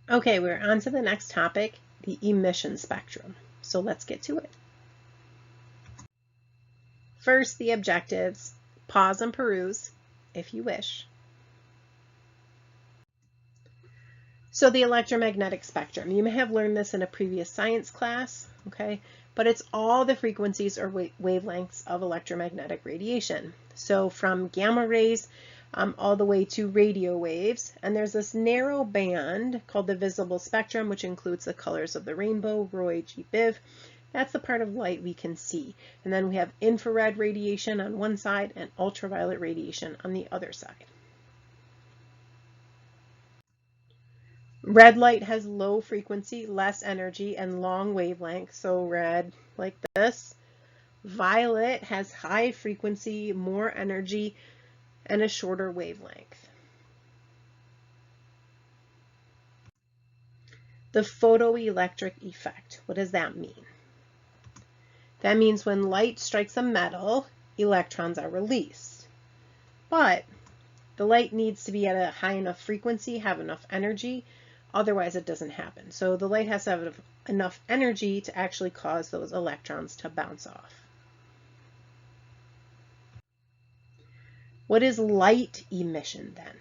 Okay, we're on to the next topic, the emission spectrum. So let's get to it. First, the objectives. Pause and peruse if you wish. So the electromagnetic spectrum, you may have learned this in a previous science class, okay? But it's all the frequencies or wavelengths of electromagnetic radiation. So from gamma rays all the way to radio waves, and there's this narrow band called the visible spectrum, which includes the colors of the rainbow, Roy G. Biv. That's the part of light we can see. And then we have infrared radiation on one side and ultraviolet radiation on the other side. Red light has low frequency, less energy, and long wavelength. So red like this. Violet has high frequency, more energy, and a shorter wavelength. The photoelectric effect, what does that mean? That means when light strikes a metal, electrons are released. But the light needs to be at a high enough frequency, have enough energy, otherwise it doesn't happen. So the light has to have enough energy to actually cause those electrons to bounce off. What is light emission then?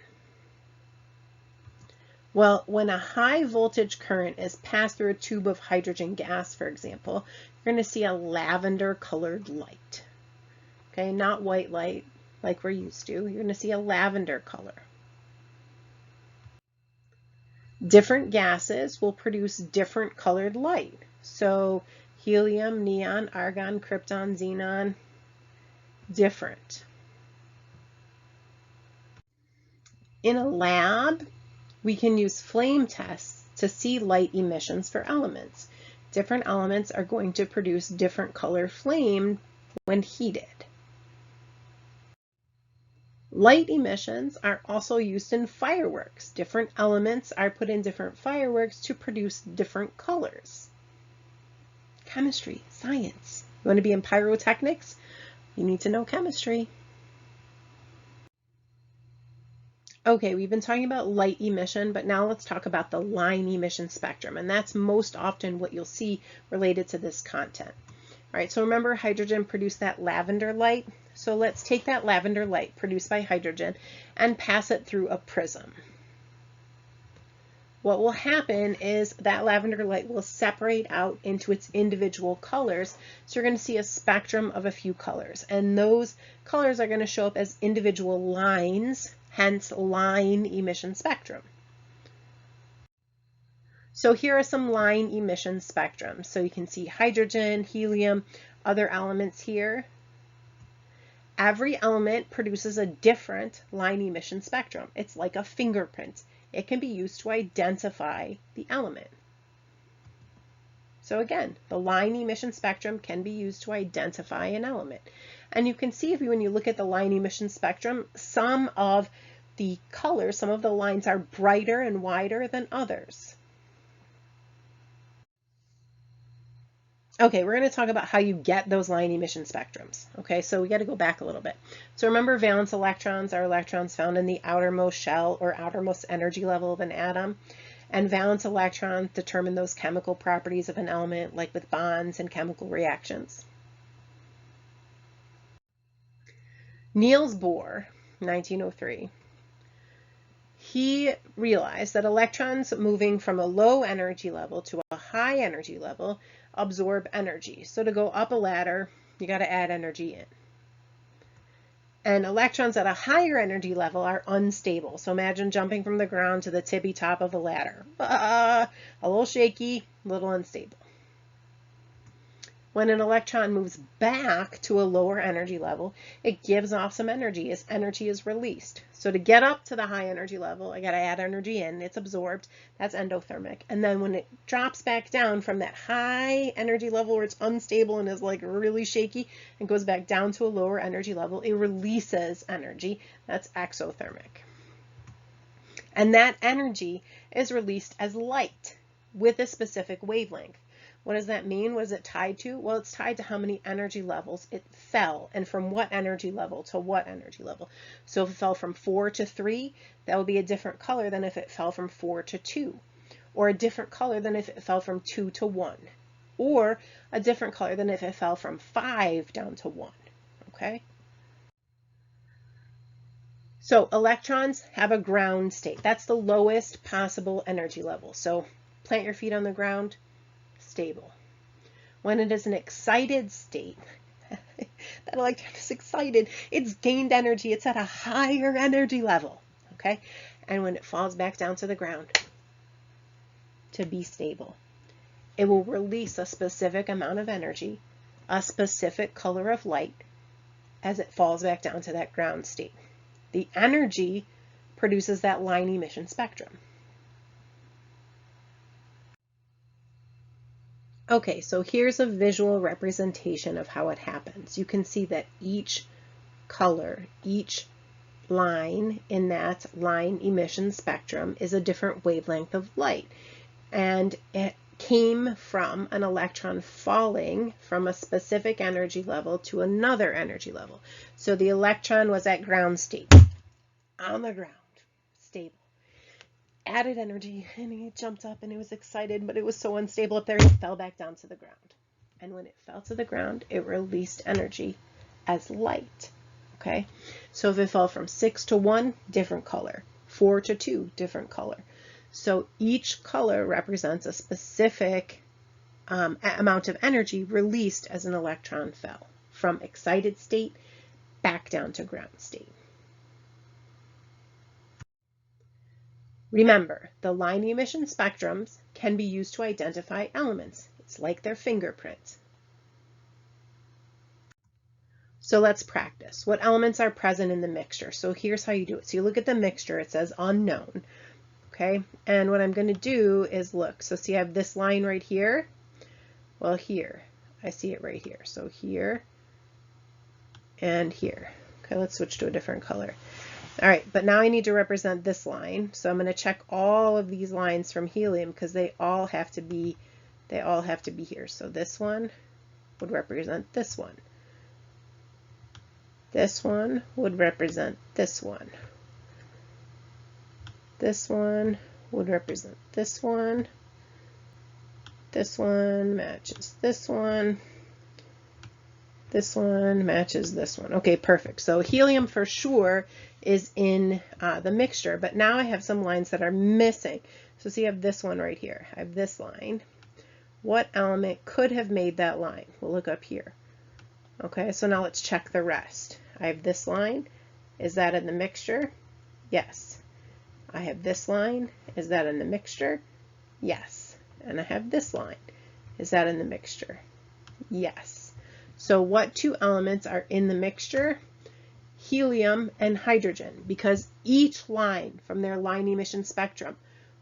Well, when a high voltage current is passed through a tube of hydrogen gas, for example, you're going to see a lavender colored light. Okay, not white light like we're used to. You're going to see a lavender color. Different gases will produce different colored light. So helium, neon, argon, krypton, xenon, different. In a lab, we can use flame tests to see light emissions for elements. Different elements are going to produce different color flame when heated. Light emissions are also used in fireworks. Different elements are put in different fireworks to produce different colors. Chemistry, science. You want to be in pyrotechnics? You need to know chemistry. Okay, we've been talking about light emission, but now let's talk about the line emission spectrum, and that's most often what you'll see related to this content. All right, so remember hydrogen produced that lavender light? So let's take that lavender light produced by hydrogen and pass it through a prism. What will happen is that lavender light will separate out into its individual colors. So you're going to see a spectrum of a few colors, and those colors are going to show up as individual lines, hence line emission spectrum. So here are some line emission spectrums. So you can see hydrogen, helium, other elements here. Every element produces a different line emission spectrum. It's like a fingerprint. It can be used to identify the element. So again, the line emission spectrum can be used to identify an element. And you can see when you look at the line emission spectrum, some of the colors, some of the lines are brighter and wider than others. Okay, we're going to talk about how you get those line emission spectrums. Okay, so we got to go back a little bit. So remember, valence electrons are electrons found in the outermost shell or outermost energy level of an atom. And valence electrons determine those chemical properties of an element, like with bonds and chemical reactions. Niels Bohr, 1903, he realized that electrons moving from a low energy level to a high energy level absorb energy. So to go up a ladder, you got to add energy in. And electrons at a higher energy level are unstable. So imagine jumping from the ground to the tippy top of a ladder. A little shaky, a little unstable. When an electron moves back to a lower energy level, it gives off some energy as energy is released. So to get up to the high energy level, I got to add energy in. It's absorbed. That's endothermic. And then when it drops back down from that high energy level where it's unstable and is like really shaky and goes back down to a lower energy level, it releases energy. That's exothermic. And that energy is released as light with a specific wavelength. What does that mean? What is it tied to? Well, it's tied to how many energy levels it fell and from what energy level to what energy level. So if it fell from 4 to 3, that would be a different color than if it fell from 4 to 2. or a different color than if it fell from 2 to 1, or a different color than if it fell from 5 down to 1, okay? So electrons have a ground state. That's the lowest possible energy level. So plant your feet on the ground, stable. When it is an excited state, that electron is excited, it's gained energy, it's at a higher energy level, okay? And when it falls back down to the ground to be stable, it will release a specific amount of energy, a specific color of light, as it falls back down to that ground state. The energy produces that line emission spectrum. Okay, so here's a visual representation of how it happens. You can see that each color, each line in that line emission spectrum is a different wavelength of light. And it came from an electron falling from a specific energy level to another energy level. So the electron was at ground state, on the ground, stable. Added energy, and it jumped up and it was excited, but it was so unstable up there, it fell back down to the ground. And when it fell to the ground, it released energy as light. Okay, so if it fell from 6 to 1, different color, 4 to 2, different color. So each color represents a specific amount of energy released as an electron fell from excited state back down to ground state. Remember, the line emission spectrums can be used to identify elements. It's like their fingerprints. So let's practice. What elements are present in the mixture? So here's how you do it. So you look at the mixture, it says unknown. Okay, and what I'm going to do is look. So see, I have this line right here. Well, here, I see it right here. So here and here. Okay, let's switch to a different color. All right, but now I need to represent this line. So I'm going to check all of these lines from helium because they all have to be here. So this one would represent this one. This one would represent this one. This one would represent this one. This one matches this one. This one matches this one. Okay, perfect. So helium for sure is in the mixture, but now I have some lines that are missing. So see, I have this one right here. I have this line. What element could have made that line? We'll look up here. Okay, so now let's check the rest. I have this line. Is that in the mixture? Yes. I have this line. Is that in the mixture? Yes. And I have this line. Is that in the mixture? Yes. So what two elements are in the mixture? Helium and hydrogen, because each line from their line emission spectrum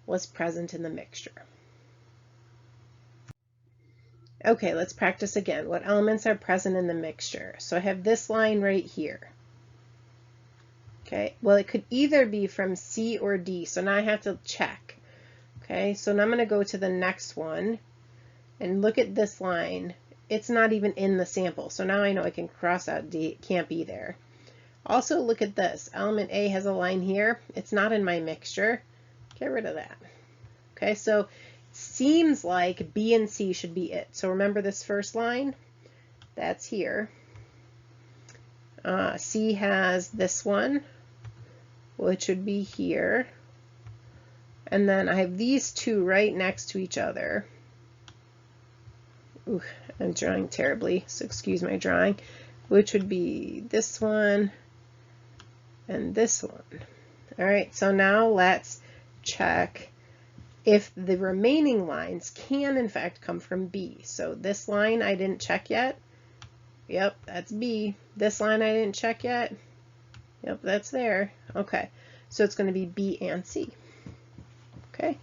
was present in the mixture. Okay, let's practice again. What elements are present in the mixture? So I have this line right here. Okay, well, it could either be from C or D, so now I have to check. Okay, so now I'm going to go to the next one and look at this line. It's not even in the sample, so now I know I can cross out D. It can't be there. Also, look at this. Element A has a line here. It's not in my mixture. Get rid of that. Okay, so it seems like B and C should be it. So remember this first line? That's here. C has this one, which would be here. And then I have these two right next to each other. Ooh, I'm drawing terribly, so excuse my drawing. Which would be this one and this one. All right, so now let's check if the remaining lines can in fact come from B. So this line I didn't check yet. Yep, that's B. This line I didn't check yet. Yep, that's there. Okay, so it's going to be B and C. Okay.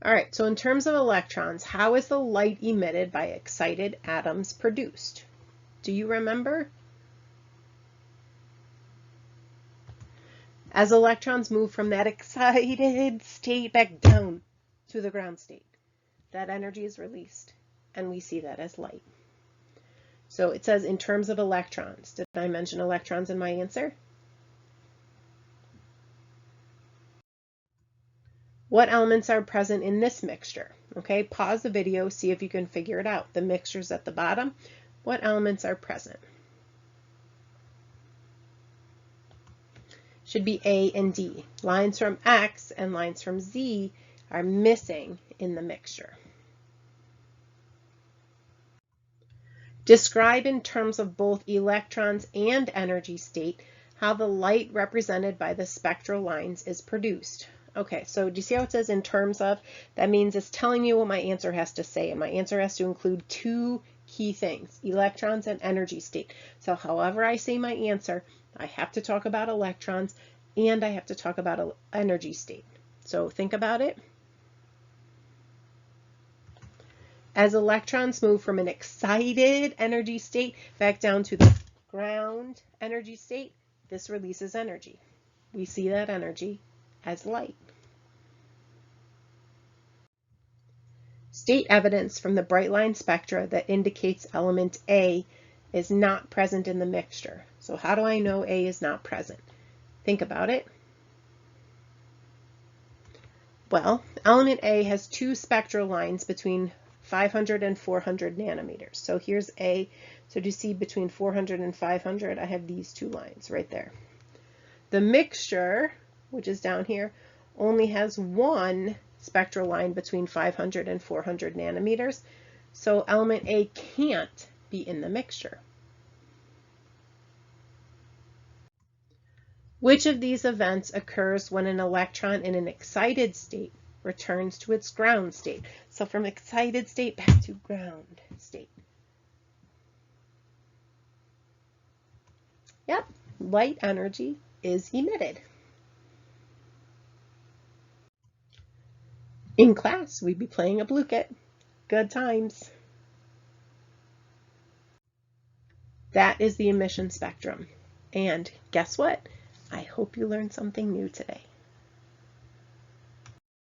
All right, so in terms of electrons, how is the light emitted by excited atoms produced? Do you remember? As electrons move from that excited state back down to the ground state, that energy is released, and we see that as light. So it says in terms of electrons. Did I mention electrons in my answer? What elements are present in this mixture? Okay, pause the video, see if you can figure it out. The mixture's at the bottom. What elements are present? Should be A and D. Lines from X and lines from Z are missing in the mixture. Describe in terms of both electrons and energy state how the light represented by the spectral lines is produced. Okay, so do you see how it says in terms of? That means it's telling you what my answer has to say, and my answer has to include two key things, electrons and energy state. So however I say my answer, I have to talk about electrons and I have to talk about energy state. So think about it. As electrons move from an excited energy state back down to the ground energy state, this releases energy. We see that energy as light. State evidence from the bright line spectra that indicates element A is not present in the mixture. So how do I know A is not present? Think about it. Well, element A has two spectral lines between 500 and 400 nanometers. So here's A. So do you see between 400 and 500? I have these two lines right there. The mixture, which is down here, only has one spectral line between 500 and 400 nanometers. So element A can't be in the mixture. Which of these events occurs when an electron in an excited state returns to its ground state? So from excited state back to ground state. Yep, light energy is emitted. In class, we'd be playing a blue kit. Good times. That is the emission spectrum. And guess what? I hope you learned something new today.